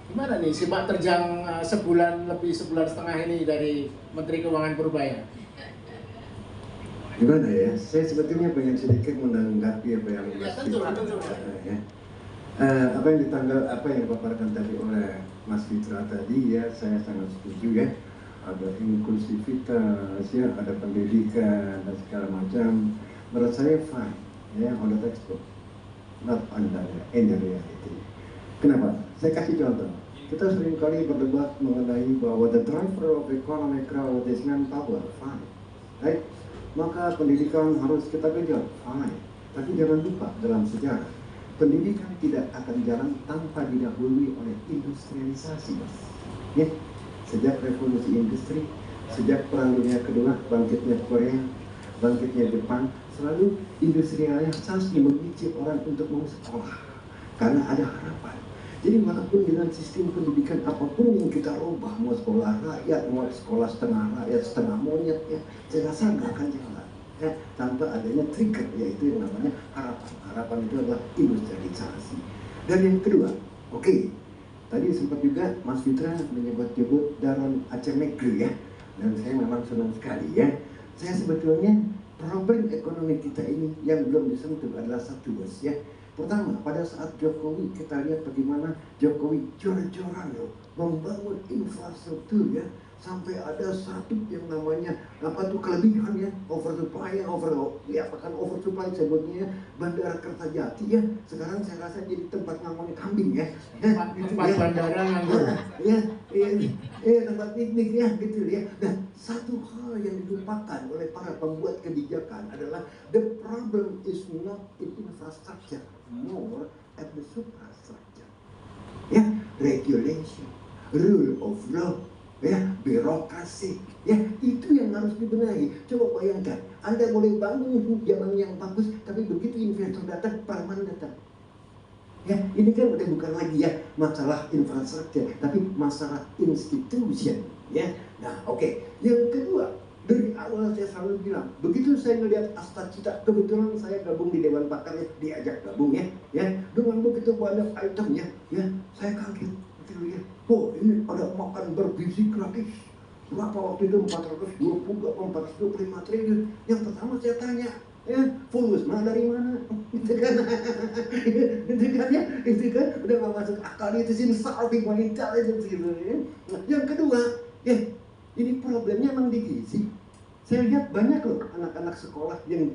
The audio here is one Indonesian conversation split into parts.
Gimana nih simak terjang sebulan setengah ini dari Menteri Keuangan Purbaya? Gimana ya? Saya sebetulnya pengen sedikit menanggapi apa yang ya, tentu. Ya. Apa yang dipaparkan tadi oleh Mas Fitra tadi ya, saya sangat setuju ya. Ada inklusivitas ya, ada pendidikan dan segala macam. Menurut saya fine ya, on the textbook, not on the in the reality. Kenapa? Saya kasih contoh. Kita sering kali berdebat mengenai bahwa the driver of economic growth is manpower, fine, right? Maka pendidikan harus kita genjot, fine. Tapi jangan lupa dalam sejarah, pendidikan tidak akan jalan tanpa didahului oleh industrialisasi. Ya, sejak revolusi industri, sejak perang dunia kedua, bangkitnya Korea, bangkitnya Jepang, selalu industrialisasi memicu orang untuk mau sekolah karena ada harapan. Jadi walaupun dengan sistem pendidikan apapun yang kita rubah, mau sekolah rakyat, mau sekolah setengah rakyat, setengah monyet, ya, saya rasa nggak akan jalan ya, tanpa adanya trigger, yaitu yang namanya harapan. Harapan itu adalah industrialisasi. Dan yang kedua, tadi sempat juga Mas Fitra menyebut Daron Acemekri ya, dan saya memang senang sekali ya. Saya sebetulnya problem ekonomi kita ini yang belum disentuh adalah satu, bos ya. Pertama, pada saat Jokowi, kita lihat bagaimana Jokowi jor-joran membangun infrastruktur ya, sampai ada satu yang namanya kelebihan ya, oversupply oversupply sebutnya Bandara Kertajati ya. Sekarang saya rasa jadi tempat ngomongin kambing ya. Tempat bandara nganggur. Tempat piknik ya gitu ya. Nah, satu hal yang dilupakan oleh para pembuat kebijakan adalah the problem is not in infrastructure, more at the superstructure. Ya, regulation, rule of law, ya, birokrasi, ya, itu yang harus dibenahi. Coba bayangkan, Anda boleh bangun zaman yang bagus, tapi begitu investor datang, preman datang. Ya, ini kan udah bukan lagi ya masalah infrastruktur, tapi masalah institution, ya. Nah, yang kedua, dari awal saya selalu bilang, begitu saya melihat Astacita, kebetulan saya gabung di Dewan Pakar ya, diajak gabung ya, dengan begitu banyak itemnya, ya, saya kaget, gitu ya. Oh, ini ada makan bergizi gratis. Berapa waktu itu 425 triliun. Yang pertama saya tanya, ya, fulus mana dari mana? Itu kan udah gak masuk akal, itu insulting my intelligence gitu ya. Nah, yang kedua, ini problemnya emang di gizi. Saya lihat banyak loh anak-anak sekolah yang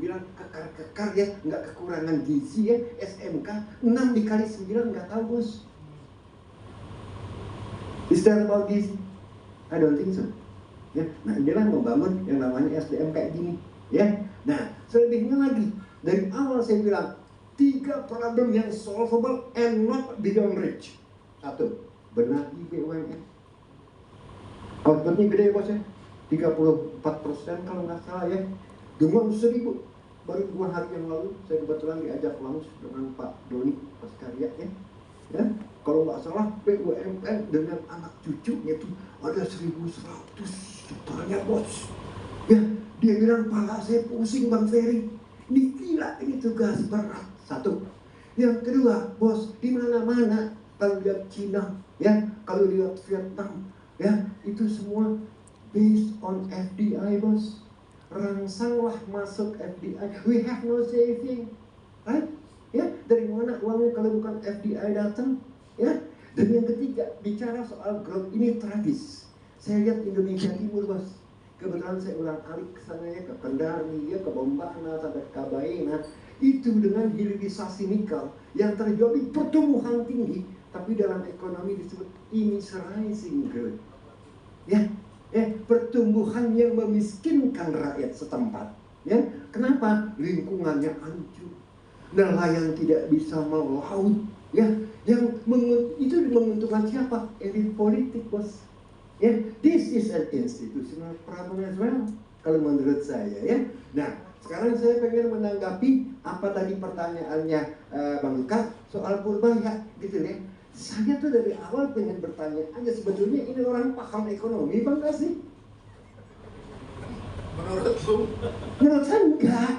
bilang kekar ya, nggak kekurangan gizi ya, SMK 6 dikali 9 nggak tahu, bos. Is that about gizi? I don't think so. Ya, nah inilah membangun yang namanya SDM kayak gini. Ya, nah selebihnya lagi dari awal saya bilang 3 problem yang solvable and not beyond reach. 1, benahi BUMN. Outputnya gede bos ya, 34% kalau nggak salah ya. Dengan 1000 baru 2 hari yang lalu saya kebetulan diajak langsung dengan Pak Doni Paskarya ya. Kalau nggak salah BUMN dengan anak cucunya itu ada 1100 jutaan bos. Ya, dia bilang pala saya pusing Bang Ferry. Ini gila, ini tugas berat. 1. Yang kedua, bos, di mana-mana kalau lihat Cina, ya, kalau lihat Vietnam, ya, itu semua based on FDI, bos. Rangsanglah masuk FDI. We have no saving, right? Ya, dari mana uangnya kalau bukan FDI datang? Ya, dan yang ketiga, bicara soal growth ini tragis. Saya lihat Indonesia Timur, bos. Kebetulan saya ulang alik ke sana ya, ke Kendari, ya, ke Bombana, sampai ke Kabaina. Itu dengan hilirisasi nikel yang terjadi pertumbuhan tinggi, tapi dalam ekonomi disebut immiserizing growth. Ya, pertumbuhan yang memiskinkan rakyat setempat. Ya, kenapa? Lingkungannya hancur, nelayan tidak bisa mau laut. Ya, itu menguntungkan siapa? Elit politik, bos. Ya, this is an institutional problem as well, kalau menurut saya ya. Nah, sekarang saya pengen menanggapi apa tadi pertanyaannya Bang Luka soal Purbaya, gitu ya. Saya tuh dari awal pengen bertanya aja, sebetulnya ini orang paham ekonomi Bang Kasih? Menurut saya enggak.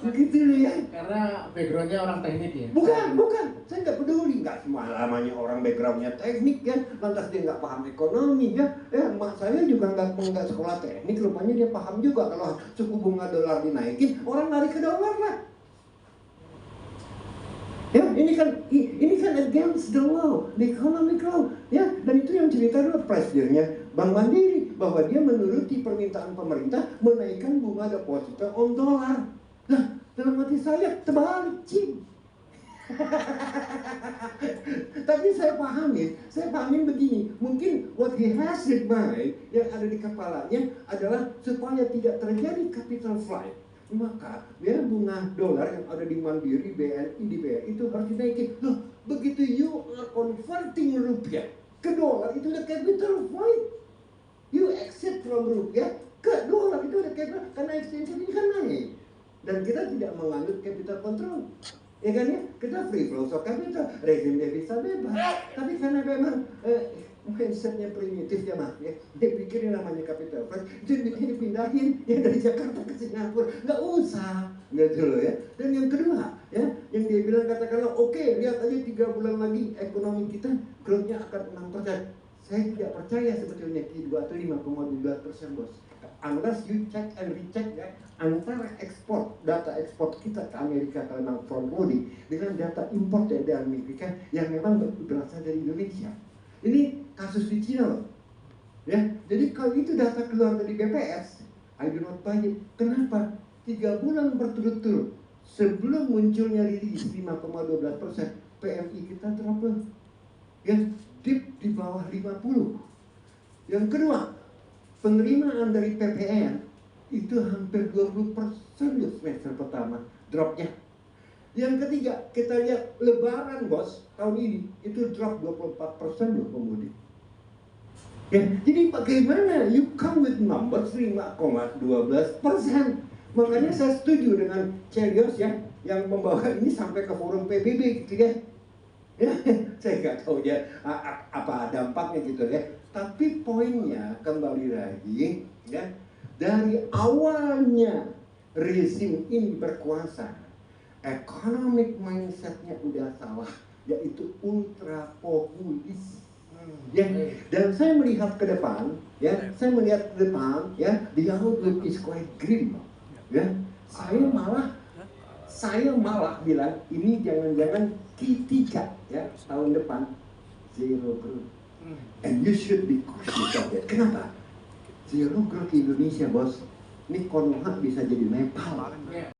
Begitu loh ya. Karena backgroundnya orang teknik ya. Bukan. Saya nggak peduli. Nggak semuanya orang backgroundnya teknik ya. Lantas dia nggak paham ekonomi ya. Mak saya juga nggak sekolah teknik. Rupanya dia paham juga kalau suku bunga dolar dinaikin, orang lari ke dolar lah. Ya, ini kan against the law, the economic law, ya. Dan itu yang cerita dulu presidennya Bank Mandiri bahwa dia menuruti permintaan pemerintah menaikkan bunga deposito on dolar. Nah, dalam hati saya terbalik, Cing. Tapi saya pahamin begini, mungkin what he has in mind yang ada di kepalanya adalah supaya tidak terjadi capital flight. Maka ya bunga dolar yang ada di Mandiri, BNI, di BRI itu harus dinaikin. Loh, begitu you are converting rupiah ke dolar itu udah capital flight. You exit from rupiah ke dolar itu udah capital, karena exchange ini kan naik. Dan kita tidak menganut capital control. Ya kan ya, kita free flow of capital, rezim devisa bebas. Tapi karena memang mindsetnya primitif ya Mas ya, dia pikir yang namanya capital flight itu dipindahin ya dari Jakarta ke Singapura, nggak usah gitu loh ya. Dan yang kedua ya, yang dia bilang katakanlah oke, lihat aja 3 bulan lagi ekonomi kita growth-nya akan 6%. Saya tidak percaya sebetulnya Q2 atau 5,12% bos. Unless you check and recheck ya, antara ekspor, data ekspor kita ke Amerika kalau memang front loading dengan data import dari Amerika yang memang berasal dari Indonesia. Ini kasus di Cina loh. Ya, jadi kalau itu data keluar dari BPS, I do not buy it. Kenapa? 3 bulan berturut-turut sebelum munculnya rilis 5,12%, PMI kita drop ya, dip di bawah 50. Yang kedua, penerimaan dari PPN itu hampir 20% di semester pertama dropnya. Yang ketiga, kita lihat lebaran bos tahun ini itu drop 24% loh pemudik. Ya, jadi bagaimana you come with numbers 5,12%. Makanya saya setuju dengan Chelios ya yang membawa ini sampai ke forum PBB gitu ya. Ya, saya nggak tahu ya apa dampaknya gitu ya. Tapi poinnya kembali lagi ya, dari awalnya rezim ini berkuasa, economic mindsetnya udah salah, yaitu ultra populis. Ya, dan saya melihat ke depan, ya, the outlook is quite grim, ya. Saya malah bilang ini jangan-jangan Q3 ya tahun depan zero growth, and you should be cautious of that. Kenapa? Zero growth di Indonesia bos, ini Konoha bisa jadi Nepal. Ya.